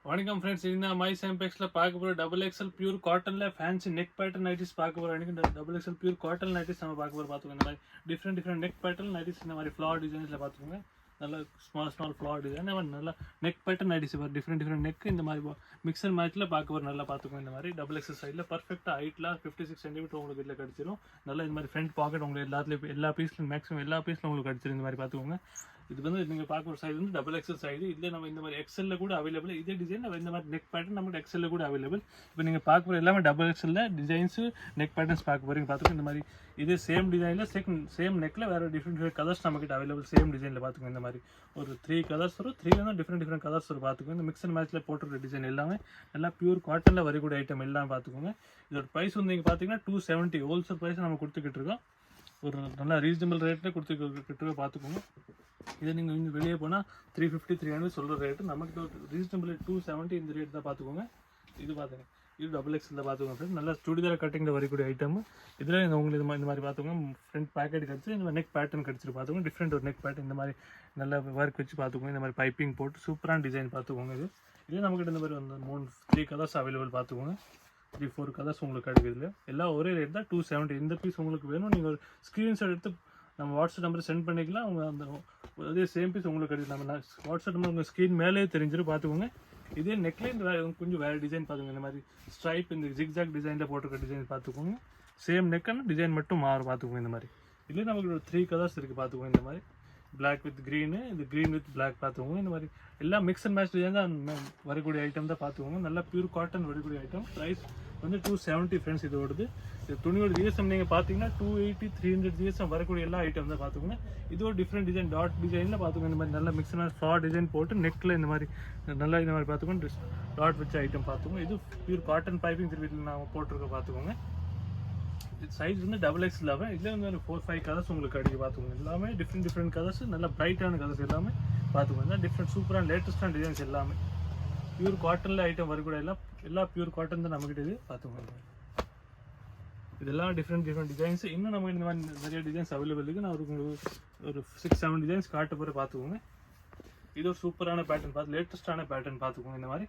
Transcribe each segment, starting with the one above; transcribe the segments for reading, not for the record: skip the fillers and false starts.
வணக்கம் ஃப்ரெண்ட்ஸ். இது நான் மை சாம்பெக்ஸில் பார்க்க போகிற டபுள் எக்ஸ்எல் பியூர் காட்டனில் ஃபேன்சி நெக் பேட்டர்ன் நைட்டிஸ் பார்க்க போகிறோம். எனக்கு double XL pure cotton nighties நம்ம பார்க்க போகிறோம். பார்த்துக்கோங்க, இந்த மாதிரி டிஃப்ரெண்ட் நெக் பேட்டர்ன் நைட்டிஸ், இந்த மாதிரி ஃப்ளார் டிசைன்ஸில் பார்த்துக்கோங்க. நல்ல ஸ்மால் ஃப்ளார் டிசைன், நல்லா நெக் பேட்டர்ன் நைட்டிஸ் வரும். டிஃப்ரெண்ட் நெக் இந்த மாதிரி மிக்சர் மேட்ச்சில் பார்க்க போகிற நல்லா பார்த்துக்கோங்க. இந்த மாதிரி டபுள் எக்ஸ்எல் சைடில் பர்ஃபெக்டாக ஹைட்டில் 56 சென்டிமீட்டர் உங்களுக்கு இதில் கிடச்சிரும். நல்லா இந்த மாதிரி ஃப்ரண்ட் பாக்கெட் உங்களுக்கு எல்லா பீஸ்லையும் மேக்ஸிமம் எல்லா பீஸில் உங்களுக்கு கிடச்சிரும். இந்த மாதிரி பார்த்துக்கோங்க. இது வந்து நீங்கள் பார்க்குற சைடு வந்து டபுள் எக்ஸல் சைடு. இதில் நம்ம இந்த மாதிரி எக்ஸலில் கூட அவைலபிள். இதே டிசைன் நம்ம இந்த மாதிரி நெக் பேட்டர்ன் நமக்கு எக்ஸலில் கூட அவைலபிள். இப்போ நீங்கள் பார்க்குற எல்லாமே டபுள் எக்ஸலில் டிசைன்ஸு நெக் பேட்டர்ன்ஸ் பார்க்க போகிறீங்க. பார்த்துக்கோங்க, இந்த மாதிரி இதே சேம் டிசைனில் சேம் நெக்கில் வேறு டிஃப்ரெண்ட் கலர்ஸ் நம்மகிட்ட அவைலபிள். சேம் டிசைனில் பார்த்துக்கோங்க, இந்த மாதிரி ஒரு 3 கலர்ஸ் வரும். 3 தான் டிஃப்ரெண்ட் கலர்ஸ் வரும். பார்த்துக்கோங்க, இந்த மிக்சர் மேட்ச்சில் போட்டிருக்க டிசைன் எல்லாமே நல்லா பியூர் காட்டனில் வரக்கூடிய ஐட்டம் எல்லாம் பார்த்துக்கோங்க. இதோட ப்ரைஸ் வந்து நீங்கள் பார்த்தீங்கன்னா 270 ஹோல்சேல் ப்ரைஸ் நம்ம கொடுத்துக்கிட்டு இருக்கோம். ஒரு நல்லா ரீசனபிள் ரேட்டில் கொடுத்துக்கிட்டு பார்த்துக்கோங்க. இதை நீங்கள் இங்கே வெளியே போனால் 350 300 சொல்கிற ரேட்டு, நமக்கு ஒரு ரீசனபிள் 270 இந்த ரேட் தான் பார்த்துக்கோங்க. இது பார்த்துங்க, இது டபுள் எக்ஸில் பார்த்துக்கோங்க ஃப்ரெண்ட். நல்லா சுடிதார் கட்டிங்கில் வரக்கூடிய ஐட்டம். இதில் உங்களுக்கு இந்த மாதிரி பார்த்துக்கோங்க. ஃப்ரண்ட் பேக்கெட் கிடச்சி இந்த நெக் பேட்டர்ன் கிடச்சிட்டு பார்த்துக்கோங்க. டிஃப்ரெண்ட் ஒரு நெக் பேட்டர்ன் இந்த மாதிரி நல்லா ஒர்க் வச்சு பார்த்துக்கோங்க. இந்த மாதிரி பைப்பிங் போட்டு சூப்பரான டிசைன் பார்த்துக்கோங்க. இதே நமக்கிட்ட இந்த மாதிரி வந்து 3 கலர்ஸ் அவைலபிள் பார்த்துக்கோங்க. 3-4 கலர்ஸ் உங்களுக்கு கிடைக்குது. எல்லாம் ஒரே ரேட் தான் 270. இந்த பீஸ் உங்களுக்கு வேணும், நீங்கள் ஒரு ஸ்க்ரீன்ஷாட் எடுத்து நம்ம வாட்ஸ்அப் நம்பர் சென்ட் பண்ணிக்கலாம். அவங்க அந்த அதே சேம் பீஸ் உங்களுக்கு கிடைக்கும். நம்ம வாட்ஸ்அப் நம்பர் உங்கள் ஸ்க்ரீன் மேலே தெரிஞ்சிடும் பார்த்துக்கோங்க. இதே நெக்லைன் கொஞ்சம் வேறு டிசைன் பார்த்துக்கோங்க. இந்த மாதிரி ஸ்ட்ரைப் இந்த ஜிக்ஜாக் டிசைனில் போட்டிருக்க டிசைன் பார்த்துக்கோங்க. சேம் நெக்கான டிசைன் மட்டும் மாறும் பார்த்துக்கோங்க. இந்த மாதிரி இதுலேயே நமக்கு ஒரு 3 கலர்ஸ் இருக்குது பார்த்துக்கோங்க. இந்த மாதிரி பிளாக் வித் க்ரீனு, இது க்ரீன் வித் பிளாக் பார்த்துக்கோங்க. இந்த மாதிரி எல்லாம் மிக்ஸ் அண்ட் மேட்ச் டிசைன் தான் வரக்கூடிய ஐட்டம் தான் பார்த்துக்கோங்க. நல்லா பியூர் காட்டன் வரக்கூடிய ஐட்டம். ப்ரைஸ் வந்து 270 ஃப்ரெண்ட்ஸ். இது ஓடுது. இது துணியோட ஜிஎஸ்எம் நீங்கள் பார்த்தீங்கன்னா 280 300 ஜிஎஸ்எம் வரக்கூடிய எல்லா ஐட்டம் தான் பார்த்துக்கோங்க. இது ஒரு டிஃப்ரெண்ட் டிசைன் டாட் டிசைனில் பார்த்துக்கோங்க. இந்த மாதிரி நல்லா மிக்ஸ் அண்ட் ஃப்ளார் டிசைன் போட்டு நெக்கில் இந்த மாதிரி நல்லா இந்த மாதிரி பார்த்துக்கோங்க. டாட் வச்ச ஐட்டம் பார்த்துக்கோங்க. இது பியூர் காட்டன் பைப்பிங் திருப்பி நான் போட்டிருக்க பார்த்துக்கோங்க. சைஸ் வந்து டபுள் எக்ஸ் இல்லாமல் இதில் வந்து 4-5 கலர்ஸ் உங்களுக்கு கிடைக்கும் பார்த்துக்கோங்க. எல்லாமே டிஃப்ரெண்ட் கலர்ஸ், நல்லா பிரைட்டான கலர்ஸ் எல்லாமே பார்த்துக்கோங்க. டிஃப்ரெண்ட் சூப்பரான லேட்டஸ்டான டிசைன்ஸ் எல்லாமே பியூர் காட்டனில் ஐட்டம் வரக்கூடிய எல்லாம் பியூர் காட்டன் தான் நம்மகிட்ட இது பார்த்துக்கோங்க. இதெல்லாம் டிஃப்ரெண்ட் டிசைன்ஸ். இன்னும் நம்ம இந்த மாதிரி நிறைய டிசைன்ஸ் அவைலபிள் இருக்குது. நான் உங்களுக்கு ஒரு 6-7 டிசைன்ஸ் காட்ட போகிற பார்த்துக்கோங்க. இது ஒரு சூப்பரான பேட்டர்ன் லேட்டஸ்டான பேட்டர்ன் பார்த்துக்கோங்க. இந்த மாதிரி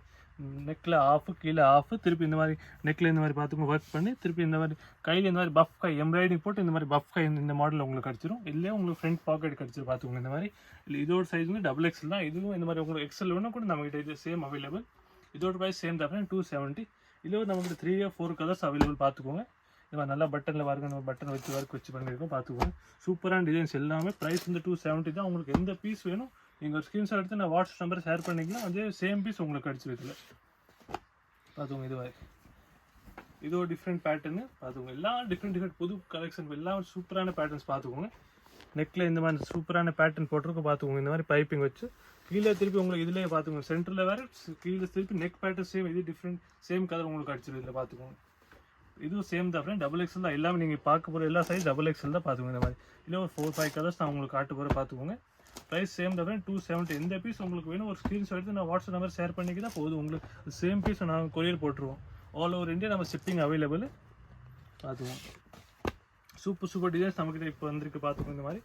நெக்கில் ஆஃப், கீழே ஆஃப், திருப்பி இந்த மாதிரி நெக்கில் இந்த மாதிரி பார்த்துக்கோங்க ஒர்க் பண்ணி, திருப்பி இந்த மாதிரி கையில் இந்த மாதிரி பஃப் கை எம்ப்ராய்டிங் போட்டு இந்த மாதிரி பஃப் கை இந்த மாடலில் உங்களுக்கு கிடச்சிரும். இல்லையே உங்களுக்கு ஃப்ரண்ட் பாக்கெட் கிடச்சிரும் பார்த்துக்கோங்க. இந்த மாதிரி இல்லை இதோட சைஸ் வந்து டபுள் எக்ஸல் தான். இதுவும் இந்த மாதிரி உங்களுக்கு எக்ஸல் வேணும் கூட நம்மகிட்ட இது சேம் அவைலபிள். இதோட ப்ரைஸ் சேம் தான் 270. இதில் நமக்கு 3-4 கலர்ஸ் அவைலபிள் பார்த்துக்கோங்க. இந்த மாதிரி நல்லா பட்டனில் பட்டன் வச்சு ஒர்க் வச்சு பண்ணியிருக்கோம் பார்த்துக்கோங்க. சூப்பரான டிசைன்ஸ் எல்லாமே. ப்ரைஸ் வந்து 270 தான். உங்களுக்கு எந்த பீஸ் வேணும் நீங்கள் ஒரு ஸ்க்ரீன்ஷாட் எடுத்து நான் வாட்ஸ்அப் நம்பர் ஷேர் பண்ணிக்கலாம். அதே சேம் பீஸ் உங்களுக்கு கிடச்சிரும். இதில் பார்த்துக்கோங்க. இது ஒரு டிஃப்ரெண்ட் பேட்டர்னு பார்த்துக்கோங்க. எல்லாம் டிஃப்ரெண்ட் புது கலெக்ஷன் எல்லாம் சூப்பரான பேட்டர்ன்ஸ் பார்த்துக்கோங்க. நெக்கில் இந்த மாதிரி சூப்பரான பேட்டர்ன் போட்டிருக்க பார்த்துக்கோங்க. இந்த மாதிரி பைப்பிங் வச்சு கீழே திருப்பி உங்களுக்கு இதிலே பார்த்துக்கோங்க. சென்டரில் வேறு, கீழே திருப்பி நெக் பேட்டர்ன் சேம். இது டிஃப்ரெண்ட் சேம் கலர் உங்களுக்கு கிடச்சிரும். இதில் பார்த்துக்கோங்க. இதுவும் சேம் தான் ஃப்ரெண்ட். டபுள் எக்ஸல் தான். எல்லாமே நீங்கள் பார்க்க போகிற எல்லா சைஸ் டபுள் எக்ஸல் தான் பார்த்துக்கோங்க. இந்த மாதிரி இல்லை ஒரு 4-5 கலர்ஸ் நான் உங்களுக்கு காட்ட போகிற பார்த்துக்கோங்க. ப்ரைஸ் சேம் தான் ஃப்ரெண்ட் 270. எந்த பீஸ் உங்களுக்கு வேணும் ஒரு ஸ்க்ரீன்ஷாட் எடுத்து நான் வாட்ஸ்அப் நம்பர் ஷேர் பண்ணிக்கிட்டா போதும். உங்களுக்கு சேம் பீஸ் நாங்கள் கொரியர் போட்டுருவோம். ஆல் ஓவர் இந்தியா நம்ம ஷிப்பிங் அவைலபிள் பார்த்துக்குவோம். சூப்பர் டிசைன்ஸ் நம்மக்கிட்ட இப்போ வந்திருக்கு பார்த்துக்கோங்க. இந்த மாதிரி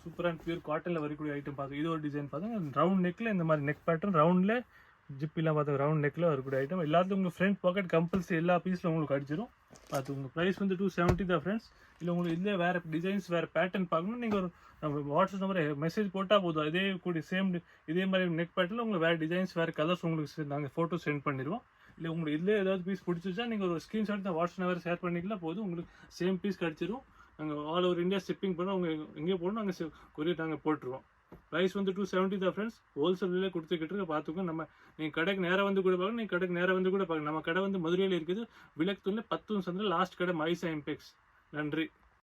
சூப்பரான பியூர் காட்டனில் வரக்கூடிய ஐட்டம் பார்த்து இது ஒரு டிசைன் பார்த்துங்க. ரவுண்ட் நெக்கில் இந்த மாதிரி நெக் பேட்டர்ன் ரவுண்டில் ஜிப்பிலாம் பார்த்து ரவுண்ட் நெக்கில் வரக்கூடிய ஐட்டம். எல்லாத்துக்கும் உங்கள் ஃப்ரண்ட் பாக்கெட் கம்பல்சரி எல்லா பீஸில் உங்களுக்கு அடிச்சிடும் பார்த்துக்கோங்க. ப்ரைஸ் வந்து 270 தான் ஃப்ரெண்ட்ஸ். இல்லை உங்களுக்கு இதில் வேறு டிசைன்ஸ் வேறு பேட்டர்ன் பார்க்கணும் நீங்கள் ஒரு நம்ம வாட்ஸ்அப் நம்பர் மெசேஜ் போட்டால் போதும். இதே கூடிய இதே மாதிரி நெக் பேட்டர்னில் உங்களுக்கு வேறு டிசைன்ஸ் வேறு கலர்ஸ் உங்களுக்கு நாங்கள் ஃபோட்டோ சென்ட் பண்ணிடுவோம். இல்லை உங்களுக்கு இதில் ஏதாவது பீஸ் பிடிச்சிச்சா நீங்கள் ஒரு ஸ்க்ரீன்ஷாட் தான் வாட்ஸ்அப் நம்பர் ஷேர் பண்ணிக்கலாம் போதும். உங்களுக்கு சேம் பீஸ் கிடச்சிரும். நாங்கள் ஆல் ஓவர் இந்தியா ஷிப்பிங் பண்ணோம். அவங்க எங்கே போடணும் நாங்கள் கொரியர் நாங்கள் போட்டுருவோம். ப்ரைஸ் வந்து 270 தான் ஃப்ரெண்ட்ஸ். ஹோல்சேலில் கொடுத்துக்கிட்டு பார்த்துக்கோங்க. நம்ம நீங்கள் கடைக்கு நேராக வந்து கூட பார்க்கணும். நீங்கள் கடைக்கு நேராக வந்து கூட பார்க்கணும். நம்ம கடை வந்து மதுரையில் இருக்குது. விளக்குத்தூணில் 10 சந்தில் லாஸ்ட் கடை மை சாம்பெக்ஸ். நன்றி.